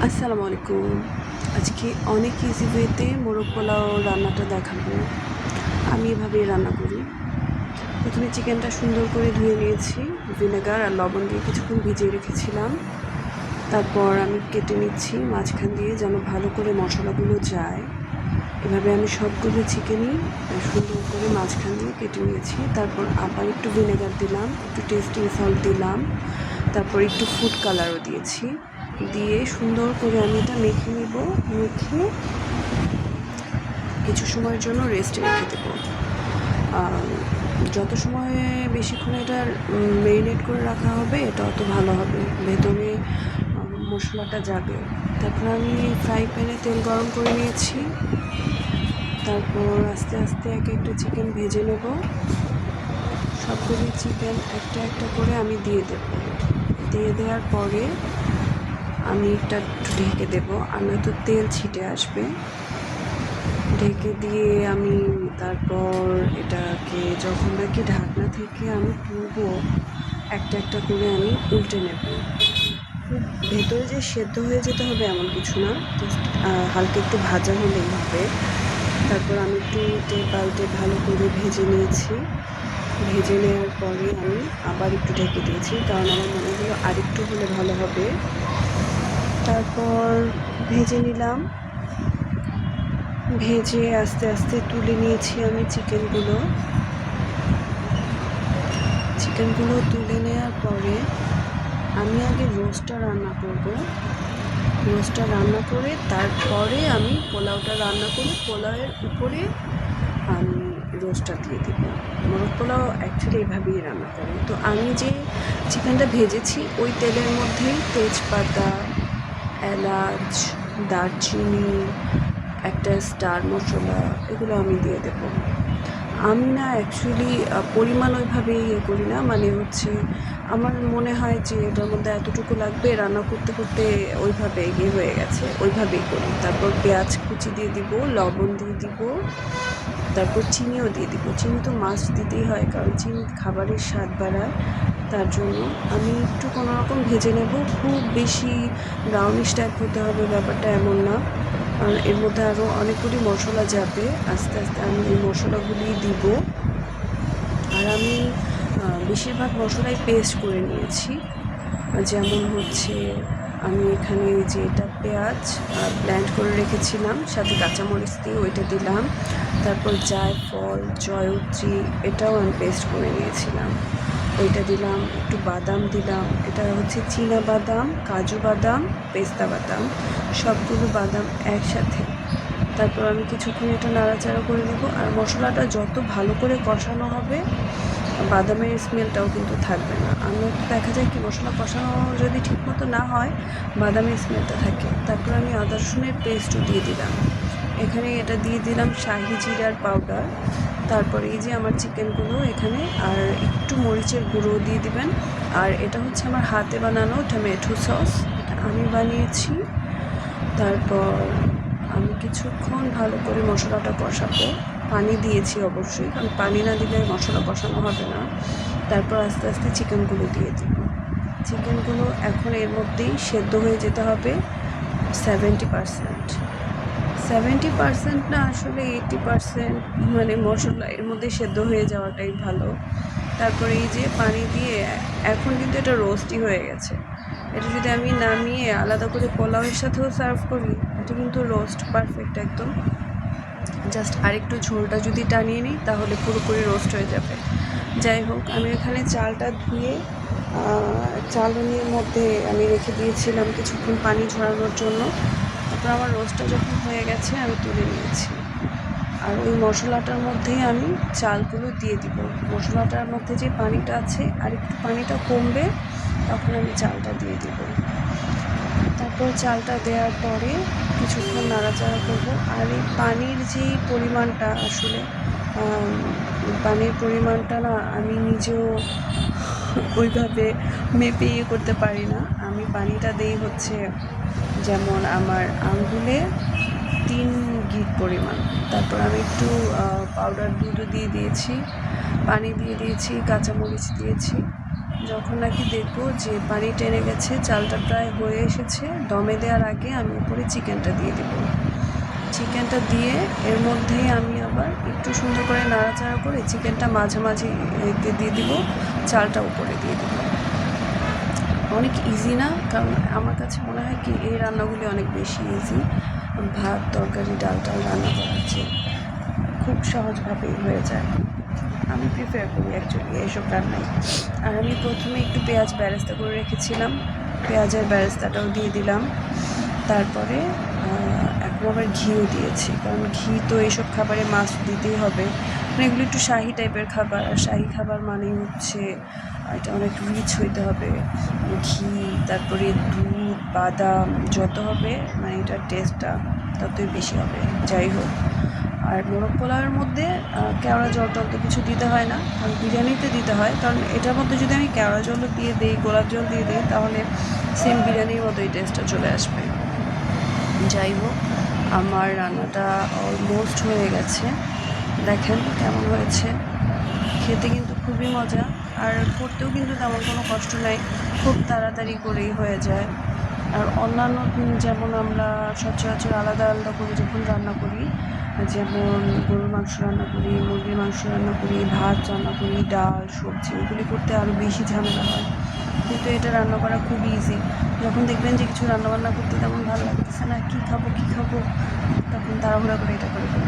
আসসালামু আলাইকুম। আজকে অনেক ইজি ওয়েতে মোরগ পোলাও রান্নাটা দেখাবো। আমি এভাবেই রান্না করি। প্রথমে চিকেনটা সুন্দর করে ধুয়ে নিয়েছি, ভিনেগার আর লবণ দিয়ে কিছুক্ষণ ভিজিয়ে রেখেছিলাম। তারপর আমি কেটে নিচ্ছি মাঝখান দিয়ে যেন ভালো করে মশলাগুলো যায়। এভাবে আমি সবগুলো চিকেনই সুন্দর করে মাঝখান দিয়ে কেটে নিয়েছি। তারপর আবার একটু ভিনেগার দিলাম, একটু টেস্টিং সল্ট দিলাম, তারপর একটু ফুড কালারও দিয়েছি। দিয়ে সুন্দর করে আমি এটা মেখে নেব। মেখে কিছু সময়ের জন্য রেস্টে রেখে দেবো। যত সময় বেশিক্ষণ এটা মেরিনেট করে রাখা হবে এটা অত ভালো হবে, ভেতরে মশলাটা যাবে। তারপর আমি ফ্রাই প্যানে তেল গরম করে নিয়েছি। তারপর আস্তে আস্তে এক একটা চিকেন ভেজে নেব। সবগুলি চিকেন একটা একটা করে আমি দিয়ে দেব। দিয়ে দেওয়ার পরে আমি এটা একটু ঢেকে দেবো, আর নয়তো তেল ছিটে আসবে। ঢেকে দিয়ে আমি তারপর এটাকে যখন নাকি ঢাকনা থেকে আমি তুলবো, একটা একটা করে আমি উল্টে নেব। খুব ভেতরে যে সেদ্ধ হয়ে যেতে হবে এমন কিছু না, জাস্ট হালকা একটু ভাজা হলেই হবে। তারপর আমি একটু উল্টে পাল্টে ভালো করে ভেজে নিয়েছি। ভেজে নেওয়ার পরে আমি আবার একটু ঢেকে দিয়েছি, কারণ আমার মনে হলো আরেকটু হলে ভালো হবে। তারপর ভেজে নিলাম। ভেজে আস্তে আস্তে তুলে নিয়েছি আমি চিকেনগুলো তুলে নেওয়ার পরে আমি আগে রোস্টটা রান্না করব। রোস্টটা রান্না করে তারপরে আমি পোলাওটা রান্না করে পোলাওয়ের উপরে আমি রোস্টটা দিয়ে দেবো। মোরগ পোলাও অ্যাকচুয়ালি এইভাবেই রান্না করে। তো আমি যে চিকেনটা ভেজেছি ওই তেলের মধ্যেই তেজপাতা, এলাচ, দারচিনি, একটা স্টার মশলা, এগুলো আমি দিয়ে দেবো। আমি না অ্যাকচুয়ালি পরিমাণ ওইভাবে ইয়ে করি না, মানে হচ্ছে আমার মনে হয় যে এটার মধ্যে এতটুকু লাগবে, রান্না করতে করতে ওইভাবে ইয়ে হয়ে গেছে, ওইভাবেই করি। তারপর পেঁয়াজ কুচি দিয়ে দিব, লবণ দিয়ে দিব, তারপর চিনিও দিয়ে দিব। চিনি তো মাস্ট দিতেই হয়, কারণ চিনি খাবারের স্বাদ বাড়ায়। তার জন্য আমি একটু কোনোরকম ভেজে নেব। খুব বেশি ব্রাউনিশ টাইপ হতে হবে ব্যাপারটা এমন না, কারণ এর মধ্যে আরও অনেকগুলি মশলা যাবে। আস্তে আস্তে আমি এই মশলাগুলি দিব। আর আমি বেশিরভাগ মশলাই পেস্ট করে নিয়েছি। যেমন হচ্ছে আমি এখানে যে এটা পেঁয়াজ ব্লেন্ড করে রেখেছিলাম, সাথে কাঁচামরিচ দিয়ে ওইটা দিলাম। তারপর জায়ফল, জয়ত্রী, এটাও আমি পেস্ট করে নিয়েছিলাম, ওইটা দিলাম। একটু বাদাম দিলাম, এটা হচ্ছে চীনা বাদাম, কাজু বাদাম, পেস্তা বাদাম, সবগুলো বাদাম একসাথে। তারপর আমি কিছুক্ষণ এটা নাড়াচাড়া করে দেবো। আর মশলাটা যত ভালো করে কষানো হবে বাদামের স্মেলটাও কিন্তু থাকবে না। আমার তো দেখা যায় কি, মশলা কষানো যদি ঠিকমতো না হয় বাদামের স্মেলটা থাকে। তারপর আমি আদা রসুনের পেস্টও দিয়ে দিলাম। এখানে এটা দিয়ে দিলাম শাহি জিরার পাউডার। তারপরে এই যে আমার চিকেনগুলো এখানে, আর একটু মরিচের গুঁড়ো দিয়ে দিবেন। আর এটা হচ্ছে আমার হাতে বানানো টমেটো সস, এটা আমি বানিয়েছি। তারপর আমি কিছুক্ষণ ভালো করে মশলাটা কষাবো। পানি দিয়েছি অবশ্যই, কারণ পানি না দিলে মশলা কষানো হবে না। তারপর আস্তে আস্তে চিকেনগুলো দিয়ে দেব। চিকেনগুলো এখন এর মধ্যেই সেদ্ধ হয়ে যেতে হবে 70%। 70% না, আসলে 80%, মানে মশলা এর মধ্যে সেদ্ধ হয়ে যাওয়াটাই ভালো। তারপরে এই যে পানি দিয়ে এখন কিন্তু এটা রোস্টই হয়ে গেছে। এটা যদি আমি নামিয়ে আলাদা করে পোলাওয়ের সাথেও সার্ভ করি, এটা কিন্তু রোস্ট পারফেক্ট একদম। জাস্ট আরেকটু ঝোলটা যদি টানিয়ে নিই তাহলে পুরোপুরি রোস্ট হয়ে যাবে। যাই হোক, আমি এখানে চালটা ধুয়ে চালনির মধ্যে আমি রেখে দিয়েছিলাম কিছুক্ষণ পানি ঝরানোর জন্য। তারপর আমার রোস্টটা যখন হয়ে গেছে আমি তুলে নিয়েছি। আর ওই মশলাটার মধ্যেই আমি চালগুলো দিয়ে দিব। মশলাটার মধ্যে যে পানিটা আছে আর একটু পানিটা কমবে, তখন আমি চালটা দিয়ে দিব। তারপর চালটা দেওয়ার পরে কিছুক্ষণ নাড়াচাড়া করব। আর এই পানির যেই পরিমাণটা, আসলে পানির পরিমাণটা না আমি নিজেও ওইভাবে মেপে করতে পারি না। আমি পানিটা দিই হচ্ছে যেমন আমার আঙ্গুলে 3 গিট পরিমাণ। তারপর আমি একটু পাউডার দুধও দিয়ে দিয়েছি, পানি দিয়ে দিয়েছি, কাঁচামরিচ দিয়েছি। যখন নাকি দেখবো যে পানি টেনে গেছে, চালটা প্রায় হয়ে এসেছে, দমে দেওয়ার আগে আমি উপরে চিকেনটা দিয়ে দেবো। চিকেনটা দিয়ে এর মধ্যেই আমি আবার একটু সুন্দর করে নাড়াচাড়া করে চিকেনটা মাঝামাঝি দিয়ে দিব, চালটা উপরে দিয়ে দেবো। অনেক ইজি না? কারণ আমার কাছে মনে হয় কি এই রান্নাগুলি অনেক বেশি ইজি, ভাত তরকারি ডাল রান্না করার চেয়ে খুব সহজভাবেই হয়ে যায়। আমি প্রিফার করি অ্যাকচুয়ালি এইসব রান্নাই। আর আমি প্রথমে একটু পেঁয়াজ বেরেস্তা করে রেখেছিলাম, পেঁয়াজের বেরেস্তাটাও দিয়ে দিলাম। তারপরে এখন আবার ঘিও দিয়েছি, কারণ ঘি তো এইসব খাবারে মাছ দিতেই হবে। মানে এগুলো একটু শাহি টাইপের খাবার, আর শাহি খাবার মানেই হচ্ছে এটা অনেক রিচ হইতে হবে। ঘি, তারপরে দুধ, বাদাম যত হবে মানে এটার টেস্টটা ততই বেশি হবে। যাই হোক, আর মোরগ পোলাওয়ের মধ্যে কেওড়া জল টল তো কিছু দিতে হয় না, কারণ বিরিয়ানিতে দিতে হয়। কারণ এটার মধ্যে যদি আমি কেওড়া জলও দিয়ে দিই, গোলাপ জল দিয়ে দিই, তাহলে সেম বিরিয়ানির মতোই টেস্টটা চলে আসবে। যাই হোক, আমার রান্নাটা অলমোস্ট হয়ে গেছে। দেখেন কেমন হয়েছে, খেতে কিন্তু খুবই মজা, আর করতেও কিন্তু তেমন কোনো কষ্ট নাই, খুব তাড়াতাড়ি করেই হয়ে যায়। আর অন্যান্য যেমন আমরা সচরাচর আলাদা আলাদা করে যখন রান্না করি, যেমন গরুর মাংস রান্না করি, মুরগির মাংস রান্না করি, ভাত রান্না করি, ডাল সবজি, এগুলি করতে আরও বেশি ঝামেলা হয়। কিন্তু এটা রান্না করা খুব ইজি। যখন দেখবেন যে কিছু রান্নাবান্না করতে তেমন ভালো লাগতেছে না, কী খাবো তখন তাড়াহুড়া করে এটা করে ফেলবেন।